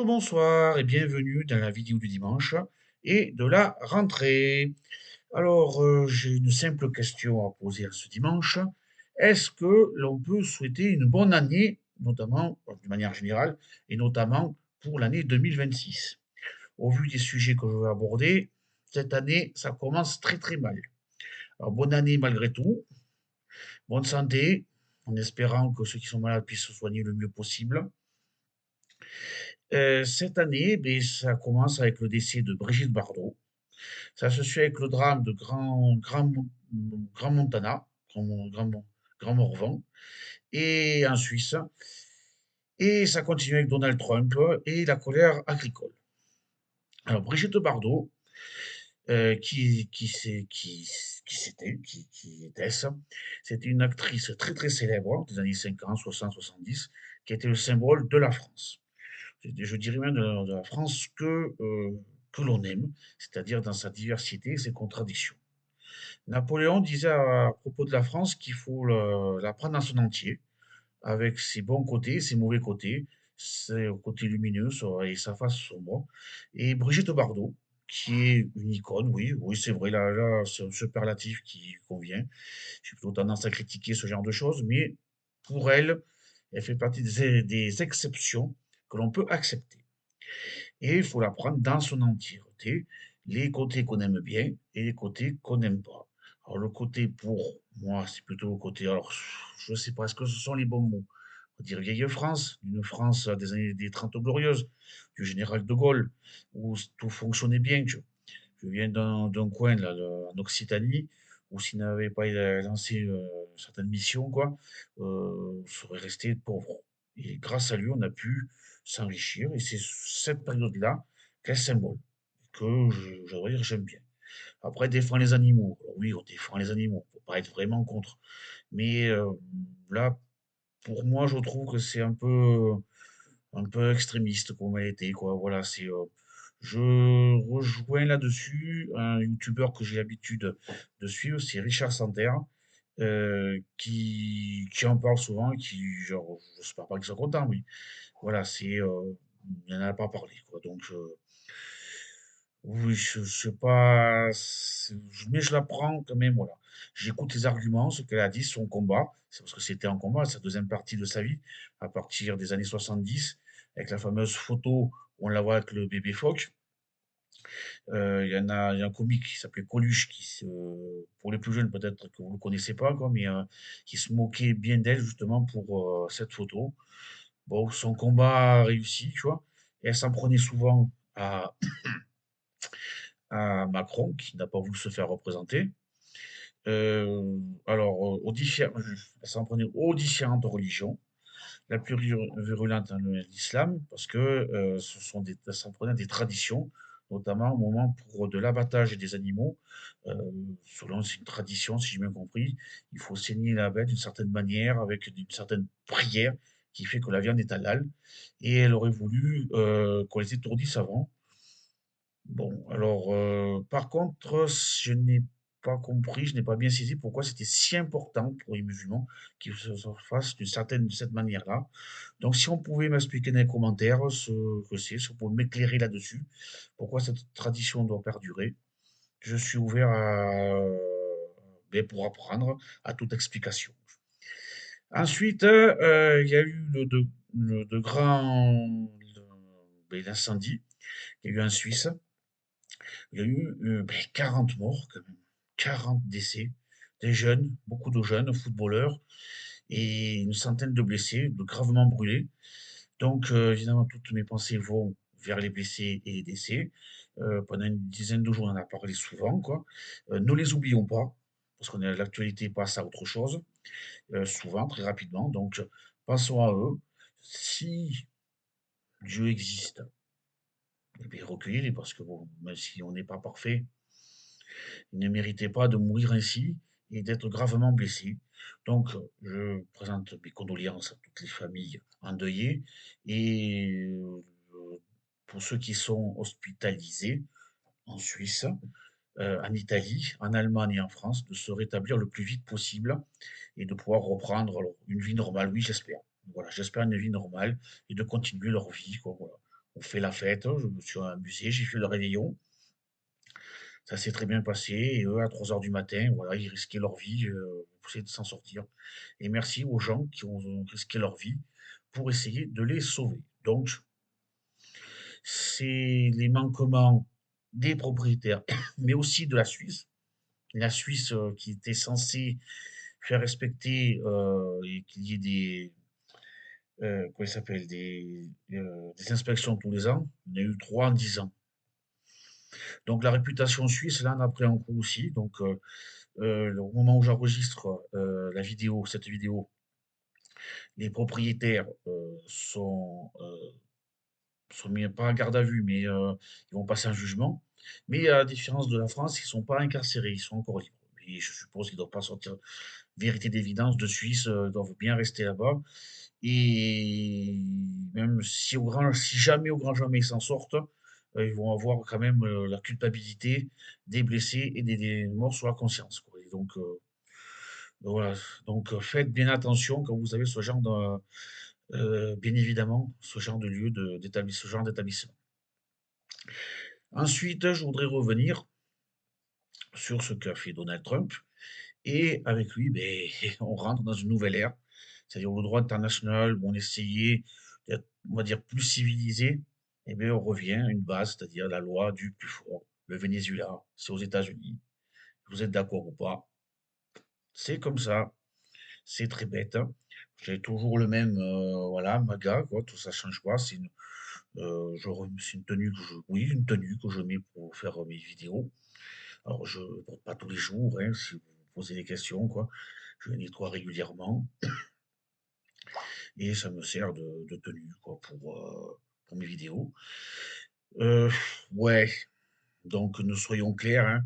Bonsoir et bienvenue dans la vidéo du dimanche et de la rentrée. Alors, j'ai une simple question à poser à ce dimanche. Est-ce que l'on peut souhaiter une bonne année, notamment, de manière générale, et notamment pour l'année 2026? Au vu des sujets que je vais aborder, cette année, ça commence très très mal. Alors, bonne année malgré tout, bonne santé, en espérant que ceux qui sont malades puissent se soigner le mieux possible. Cette année, ben, ça commence avec le décès de Brigitte Bardot. Ça se suit avec le drame de Grand Montana, Grand Morvan, et en Suisse. Et ça continue avec Donald Trump et la colère agricole. Alors, Brigitte Bardot, qui était-ce? C'était une actrice très très célèbre des années 50, 60, 70, qui était le symbole de la France. Je dirais même de la France que l'on aime, c'est-à-dire dans sa diversité et ses contradictions. Napoléon disait à propos de la France qu'il faut la prendre dans son entier, avec ses bons côtés, ses mauvais côtés, ses côtés lumineux et sa face sombre. Et Brigitte Bardot, qui est une icône, oui, oui, c'est vrai, là, c'est un superlatif qui convient. J'ai plutôt tendance à critiquer ce genre de choses, mais pour elle, elle fait partie des exceptions que l'on peut accepter. Et il faut la prendre dans son entièreté, les côtés qu'on aime bien et les côtés qu'on n'aime pas. Alors le côté pour moi, c'est plutôt le côté, alors je ne sais pas, est-ce que ce sont les bons mots? On va dire vieille France, une France des années des 30 glorieuses, du général de Gaulle, où tout fonctionnait bien. Je viens d'un coin là, en Occitanie, où s'il n'avait pas lancé certaines missions, quoi, on serait resté pauvre. Et grâce à lui, on a pu s'enrichir. Et c'est cette période-là qu'elle symbole, que je dois dire j'aime bien. Après, défendre les animaux. Alors oui, on défend les animaux. On peut pas être vraiment contre. Mais là, pour moi, je trouve que c'est un peu extrémiste comme elle était, quoi. Voilà, je rejoins là-dessus un youtubeur que j'ai l'habitude de suivre, c'est Richard Santer, qui en parle souvent, genre, je sais pas qu'il soit content, mais voilà, il en a pas parlé, quoi. Donc, oui, je sais pas, mais je la prends quand même, voilà. J'écoute les arguments, ce qu'elle a dit, son combat. C'est parce que c'était un combat, sa deuxième partie de sa vie, à partir des années 70, avec la fameuse photo où on la voit avec le bébé phoque. Il y a un comique qui s'appelait Coluche, pour les plus jeunes, peut-être que vous ne le connaissez pas, quoi, mais qui se moquait bien d'elle, justement, pour cette photo. Bon, son combat a réussi, tu vois. Et elle s'en prenait souvent à Macron, qui n'a pas voulu se faire représenter. Alors, elle s'en prenait aux différentes religions. La plus virulente, hein, l'islam, parce que elle s'en prenait à des traditions, notamment au moment pour de l'abattage des animaux. Euh, Selon c'est une tradition, si j'ai bien compris, il faut saigner la bête d'une certaine manière, avec une certaine prière qui fait que la viande est halal. Et elle aurait voulu qu'on les étourdisse avant. Bon, alors, par contre, je n'ai pas compris, je n'ai pas bien saisi pourquoi c'était si important pour les musulmans qu'ils se fassent de cette manière-là. Donc, si on pouvait m'expliquer dans les commentaires ce que c'est, si on pouvait m'éclairer là-dessus, pourquoi cette tradition doit perdurer, je suis ouvert ben, pour apprendre à toute explication. Ensuite, il y a eu le grand, ben, l'incendie qu'il y a eu en Suisse. Il y a eu 40 morts quand même, 40 décès, des jeunes, beaucoup de jeunes footballeurs et une centaine de blessés, de gravement brûlés. Donc évidemment, toutes mes pensées vont vers les blessés et les décès. Pendant une dizaine de jours, on en a parlé souvent, quoi. Ne les oublions pas, parce qu'on l'actualité passe à autre chose, souvent, très rapidement. Donc, pensons à eux. Si Dieu existe, eh bien, recueillez-les, parce que bon, même si on n'est pas parfait, il ne méritait pas de mourir ainsi et d'être gravement blessé. Donc, je présente mes condoléances à toutes les familles endeuillées et pour ceux qui sont hospitalisés en Suisse, en Italie, en Allemagne et en France, de se rétablir le plus vite possible et de pouvoir reprendre alors, une vie normale. Oui, j'espère. Voilà, j'espère une vie normale et de continuer leur vie, quoi, voilà. On fait la fête, je me suis amusé, j'ai fait le réveillon. Ça s'est très bien passé et eux, à 3 heures du matin, voilà, ils risquaient leur vie, pour essayer de s'en sortir et merci aux gens qui ont risqué leur vie pour essayer de les sauver. Donc, c'est les manquements des propriétaires, mais aussi de la Suisse. La Suisse, qui était censée faire respecter, et qu'il y ait comment il s'appelle? Des inspections tous les ans. Il y en a eu 3 en 10 ans. Donc la réputation suisse, là, en a pris un coup aussi. Donc, au moment où j'enregistre la vidéo, cette vidéo, les propriétaires sont mis pas en garde à vue, mais ils vont passer un jugement. Mais à la différence de la France, ils sont pas incarcérés, ils sont encore libres. Et je suppose qu'ils ne doivent pas sortir. Vérité d'évidence, de Suisse, doivent bien rester là-bas. Et même si jamais au grand jamais ils s'en sortent, ils vont avoir quand même la culpabilité des blessés et des morts sur la conscience, quoi. Et donc, voilà. Donc, faites bien attention quand vous avez ce genre de, bien évidemment, ce genre de lieu, ce genre d'établissement. Ensuite, je voudrais revenir sur ce qu'a fait Donald Trump. Et avec lui, ben, on rentre dans une nouvelle ère, c'est-à-dire le droit international, où on essayait d'être, on va dire, plus civilisé. Et bien, on revient à une base, c'est-à-dire la loi du plus fort. Le Venezuela, c'est aux États-Unis. Vous êtes d'accord ou pas? C'est comme ça. C'est très bête, hein. J'ai toujours le même, voilà, MAGA, quoi, tout ça change pas. C'est une tenue oui, une tenue que je mets pour faire mes vidéos. Alors, je ne porte pas tous les jours, hein, si vous me posez des questions, quoi. Je nettoie régulièrement et ça me sert de tenue, quoi, pour mes vidéos. Euh, ouais, donc ne soyons clairs, hein,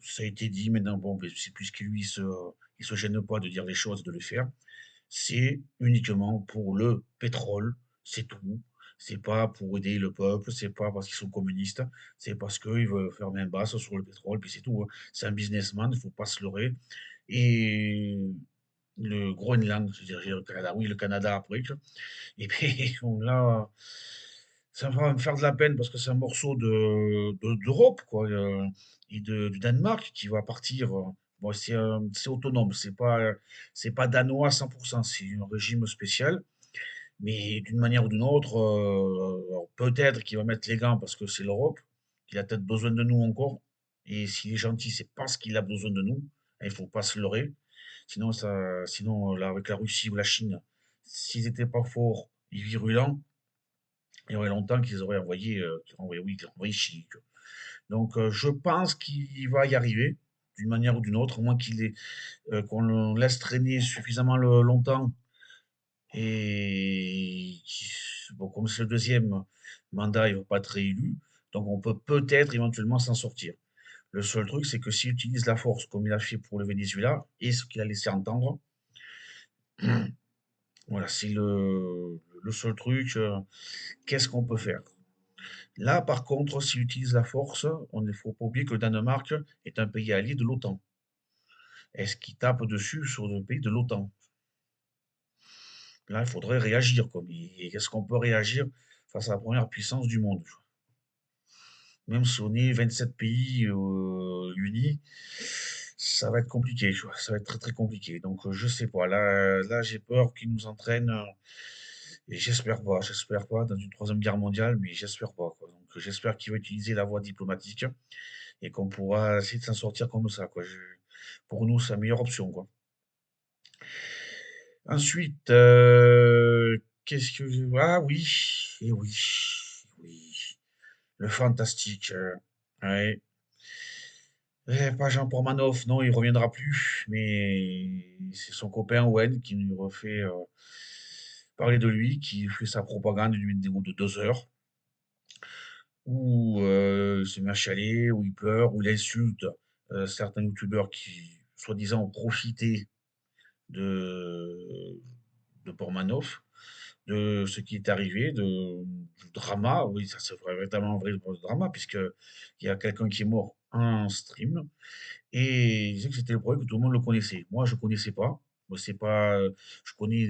ça a été dit maintenant, bon, mais c'est puisque lui, il se gêne pas de dire les choses, de les faire. C'est uniquement pour le pétrole, c'est tout. C'est pas pour aider le peuple, c'est pas parce qu'ils sont communistes, c'est parce qu'ils veulent faire main basse sur le pétrole, puis c'est tout, hein. C'est un businessman, il faut pas se leurrer. Et le Groenland, je dirais le Canada, oui, le Canada après, et puis là, ça va me faire de la peine parce que c'est un morceau d'Europe, quoi, et du Danemark qui va partir. Bon, c'est autonome, c'est pas danois à 100%, c'est un régime spécial, mais d'une manière ou d'une autre, alors peut-être qu'il va mettre les gants parce que c'est l'Europe, qu'il a peut-être besoin de nous encore, et s'il est gentil, c'est parce qu'il a besoin de nous, et il faut pas se leurrer. Sinon, là, avec la Russie ou la Chine, s'ils n'étaient pas forts et virulents, il y aurait longtemps qu'ils auraient envoyé Chili, quoi. Donc, je pense qu'il va y arriver, d'une manière ou d'une autre, au moins qu'on le laisse traîner suffisamment longtemps. Et bon, comme c'est le deuxième mandat, il ne va pas être réélu. Donc, on peut peut-être éventuellement s'en sortir. Le seul truc, c'est que s'il utilise la force comme il a fait pour le Venezuela, et ce qu'il a laissé entendre, voilà, c'est le seul truc. Qu'est-ce qu'on peut faire? Là, par contre, s'il utilise la force, on ne faut pas oublier que le Danemark est un pays allié de l'OTAN. Est-ce qu'il tape dessus sur le pays de l'OTAN? Là, il faudrait réagir, quoi. Et qu'est-ce qu'on peut réagir face à la première puissance du monde? Même si on est 27 pays unis, ça va être compliqué, tu vois. Ça va être très très compliqué. Donc, je sais pas. Là, j'ai peur qu'il nous entraîne. Et j'espère pas dans une troisième guerre mondiale, mais j'espère pas, quoi. Donc, j'espère qu'il va utiliser la voie diplomatique et qu'on pourra essayer de s'en sortir comme ça, quoi. Pour nous, c'est la meilleure option, quoi. Ensuite, qu'est-ce que ah oui, et oui, oui, le fantastique. Ouais. Pas Jean Pormanoff, non, il reviendra plus, mais c'est son copain Owen qui nous refait parler de lui, qui fait sa propagande d'une vidéo de 2 heures, où il se met à chialer, où il pleure, où il insulte certains youtubeurs qui, soi-disant, ont profité de, de Portmanoff, de ce qui est arrivé, du drama. Oui, ça c'est véritablement un vrai drama, puisque il y a quelqu'un qui est mort en stream, et il disait que c'était le problème, que tout le monde le connaissait. Moi, je connaissais pas. Moi, c'est pas, je connais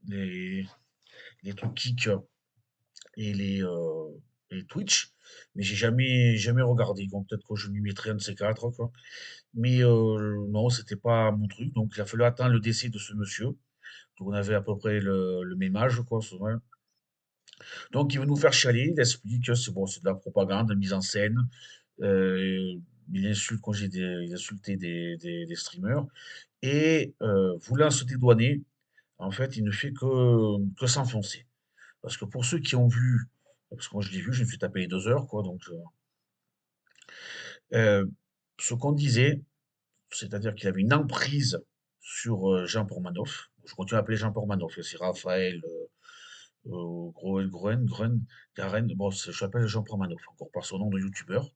les, les trucs kick et Twitch, mais j'ai jamais regardé. Donc peut-être que je m'y mettrai un de ces quatre, quoi. Mais non, c'était pas mon truc. Donc il a fallu attendre le décès de ce monsieur. Donc on avait à peu près le même âge, quoi. Donc il veut nous faire chialer. Il explique que c'est bon, c'est de la propagande, de la mise en scène. Il insulte quand il insultait des streamers. Et voulant se dédouaner, en fait, il ne fait que s'enfoncer. Parce que pour ceux qui ont vu, parce que moi je l'ai vu, je me suis tapé les 2 heures, quoi. Donc, euh, ce qu'on disait, c'est-à-dire qu'il avait une emprise sur Jean Pormanoff. Je continue à appeler Jean Pormanoff, c'est Raphaël Groen, Garen. Bon, je l'appelle Jean Pormanoff, encore par son nom de youtubeur.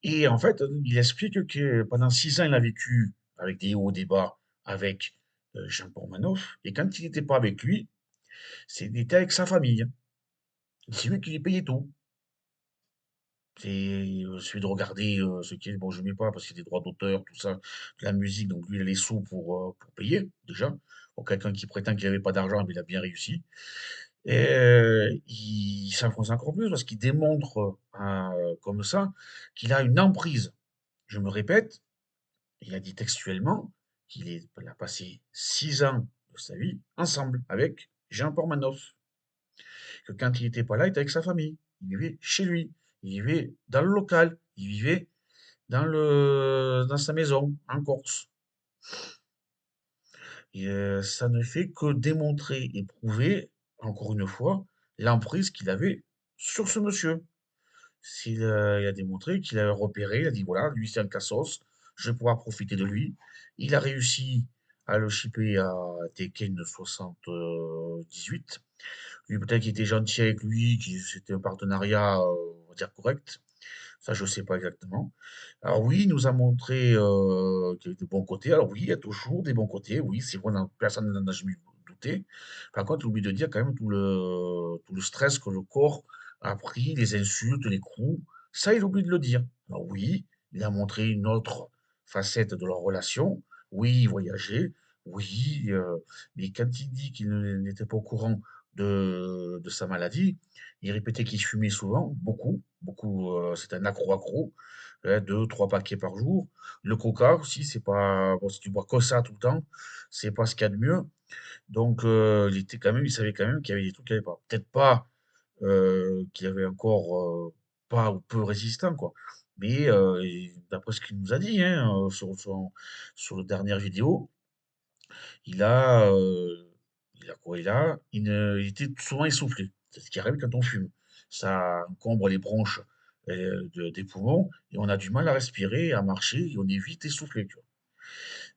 Et en fait, il explique que pendant 6 ans, il a vécu avec des hauts, des bas, avec Jean Pormanoff. Et quand il n'était pas avec lui, il était avec sa famille. C'est lui qui lui payait tout. Il suffit de regarder ce qui est. Bon, je ne mets pas parce qu'il y a des droits d'auteur, tout ça, de la musique. Donc lui, il a les sous pour payer, déjà. Pour quelqu'un qui prétend qu'il n'avait pas d'argent, mais il a bien réussi. Et il s'enfonce encore plus parce qu'il démontre comme ça qu'il a une emprise. Je me répète, il a dit textuellement il a passé 6 ans de sa vie ensemble avec Jean Pormanoff. Que quand il n'était pas là, il était avec sa famille. Il vivait chez lui. Il vivait dans le local. Il vivait dans sa maison, en Corse. Et ça ne fait que démontrer et prouver, encore une fois, l'emprise qu'il avait sur ce monsieur. Il a démontré qu'il a repéré, il a dit voilà, lui c'est un cassos, je vais pouvoir profiter de lui. Il a réussi à le shipper à Tekken 78. Lui, peut-être qu'il était gentil avec lui, que c'était un partenariat, on va dire, correct. Ça, je ne sais pas exactement. Alors oui, il nous a montré qu'il y avait de bons côtés. Alors oui, il y a toujours des bons côtés. Oui, c'est vrai, personne n'en a jamais douté. Par contre, il oublie de dire quand même tout le stress que le corps a pris, les insultes, les coups. Ça, il oublie de le dire. Alors oui, il a montré une autre facette de leur relation. Oui, il voyageait. Oui, mais quand il dit qu'il n'était pas au courant de sa maladie, il répétait qu'il fumait souvent, beaucoup, beaucoup. C'est un accro-accro, 2, 3 paquets par jour. Le coca aussi, c'est pas. Bon, si tu bois que ça tout le temps, c'est pas ce qu'il y a de mieux. Donc, il savait quand même qu'il y avait des trucs qu'il n'y avait pas. Peut-être pas qu'il avait encore pas ou peu résistant, quoi. Mais d'après ce qu'il nous a dit hein, sur la dernière vidéo, il a, il a quoi? Il était souvent essoufflé. C'est ce qui arrive quand on fume. Ça encombre les bronches des poumons et on a du mal à respirer, à marcher et on est vite essoufflé, tu vois.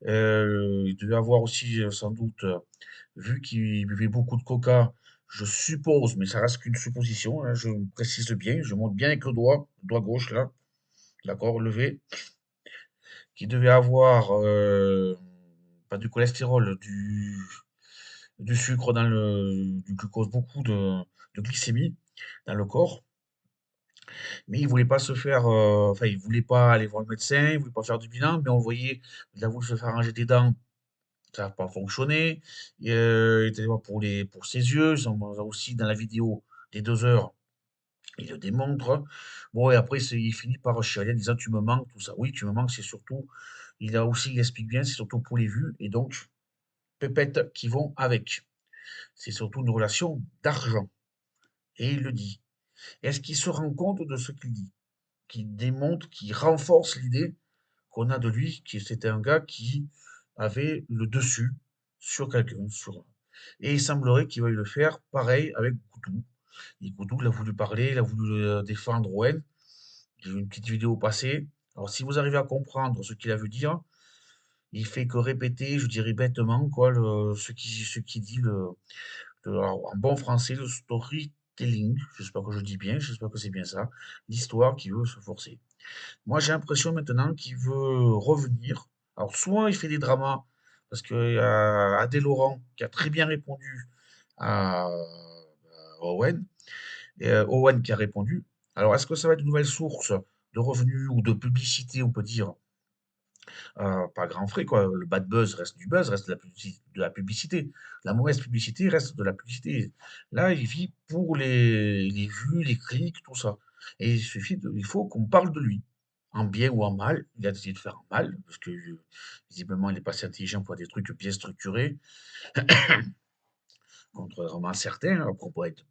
Il devait avoir aussi sans doute, vu qu'il buvait beaucoup de coca, je suppose, mais ça reste qu'une supposition, hein, je précise bien, je montre bien avec le doigt gauche là, d'accord, levé, qu'il devait avoir pas du cholestérol, du sucre du glucose, beaucoup de glycémie dans le corps, mais il voulait pas se faire, enfin, il voulait pas aller voir le médecin, il voulait pas faire du bilan, mais on le voyait, il a voulu se faire arranger des dents, ça n'a pas fonctionné. Il était allé voir pour ses yeux, on a aussi dans la vidéo des 2 heures, il le démontre. Bon, et après, il finit par chialer en disant tu me manques, tout ça. Oui, tu me manques, c'est surtout, il explique bien, c'est surtout pour les vues, et donc, pépettes qui vont avec. C'est surtout une relation d'argent. Et il le dit. Est-ce qu'il se rend compte de ce qu'il dit? Qui démontre, qui renforce l'idée qu'on a de lui, qui c'était un gars qui avait le dessus sur quelqu'un. Et il semblerait qu'il veuille le faire pareil avec Goudou. Et Goudou, il a voulu parler, il a voulu défendre Owen. J'ai vu une petite vidéo passée. Alors, si vous arrivez à comprendre ce qu'il a voulu dire, il fait que répéter, je dirais bêtement, quoi, ce qui dit alors, en bon français, le storytelling. J'espère que je dis bien, j'espère que c'est bien ça. L'histoire qui veut se forcer. Moi, j'ai l'impression maintenant qu'il veut revenir. Alors, soit il fait des dramas, parce qu'il y a Adèle Laurent qui a très bien répondu à Owen, et Owen qui a répondu. Alors, est-ce que ça va être une nouvelle source de revenus ou de publicité, on peut dire, pas grand frais, quoi. Le bad buzz, reste de la publicité. La mauvaise publicité reste de la publicité. Là, il vit pour les vues, les clics, tout ça. Et il faut qu'on parle de lui, en bien ou en mal. Il a décidé de faire en mal, parce que visiblement, il est pas assez intelligent pour des trucs bien structurés, contrairement à certains, après on pourrait être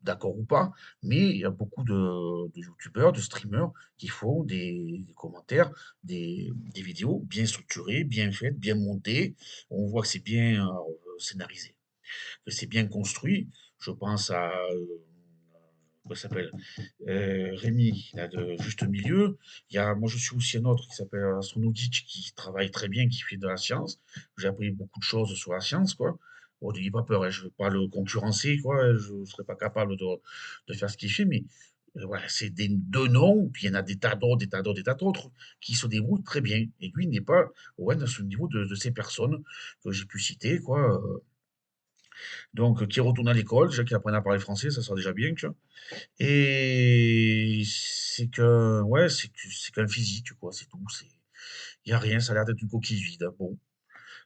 d'accord ou pas, mais il y a beaucoup de youtubeurs, de streamers qui font des commentaires, des vidéos bien structurées, bien faites, bien montées. On voit que c'est bien scénarisé, que c'est bien construit. Je pense à, comment il s'appelle, Rémi, là, de Juste Milieu. Il y a, moi, je suis aussi un autre qui s'appelle Astronauditch, qui travaille très bien, qui fait de la science. J'ai appris beaucoup de choses sur la science, quoi. Bon, n'ayez pas peur, hein, je ne veux pas le concurrencer, quoi. Je ne serais pas capable de faire ce qu'il fait, mais voilà, c'est deux noms, puis il y en a des tas d'autres, des tas d'autres, des tas d'autres qui se débrouillent très bien. Et lui n'est pas ouais, dans ce niveau de ces personnes que j'ai pu citer, quoi. Donc, qui retourne à l'école, déjà qui apprennent à parler français, ça sera déjà bien, tu vois. Et c'est que, ouais, c'est qu'un physique, quoi, c'est tout. Il n'y a rien, ça a l'air d'être une coquille vide, hein. Bon,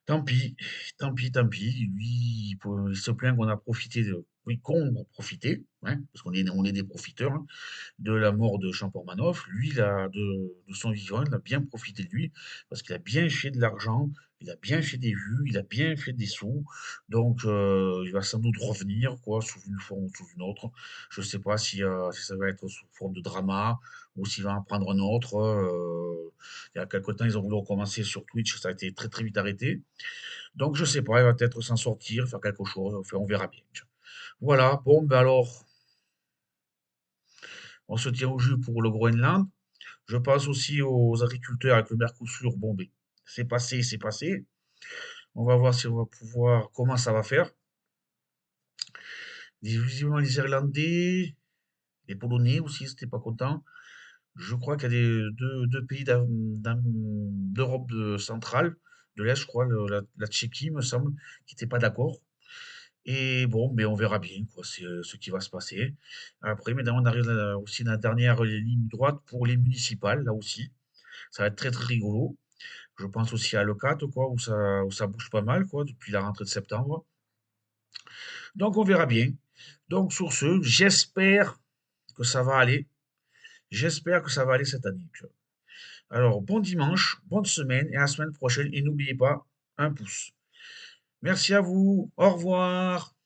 tant pis, tant pis, tant pis. Lui, il se plaint qu'on a profité oui, qu'on a profité, hein, parce on est des profiteurs, hein, de la mort de Champormanoff. Lui, de son vivant, il a bien profité de lui, parce qu'il a bien fait de l'argent, il a bien fait des vues, il a bien fait des sous. Donc, il va sans doute revenir, quoi, sous une forme ou sous une autre. Je ne sais pas si ça va être sous forme de drama ou s'il va en prendre un autre. Il y a quelque temps, ils ont voulu recommencer sur Twitch, ça a été très très vite arrêté. Donc, je sais pas, il va peut-être s'en sortir, faire quelque chose, enfin, on verra bien. Voilà, bon, ben alors, on se tient au jus pour le Groenland. Je pense aussi aux agriculteurs avec le Mercosur. Bon, ben, c'est passé, c'est passé. On va voir si on va pouvoir, comment ça va faire. Visiblement, les Irlandais, les Polonais aussi, c'était pas content. Je crois qu'il y a deux pays d'Europe centrale, de l'Est, je crois, la Tchéquie, me semble, qui n'étaient pas d'accord. Et bon, mais on verra bien, quoi, c'est ce qui va se passer. Après, maintenant, on arrive aussi dans la dernière ligne droite pour les municipales, là aussi. Ça va être très, très rigolo. Je pense aussi à l'E4, quoi, où ça bouge pas mal, quoi, depuis la rentrée de septembre. Donc, on verra bien. Donc, sur ce, j'espère que ça va aller. J'espère que ça va aller cette année. Alors, bon dimanche, bonne semaine et à la semaine prochaine. Et n'oubliez pas, un pouce. Merci à vous. Au revoir.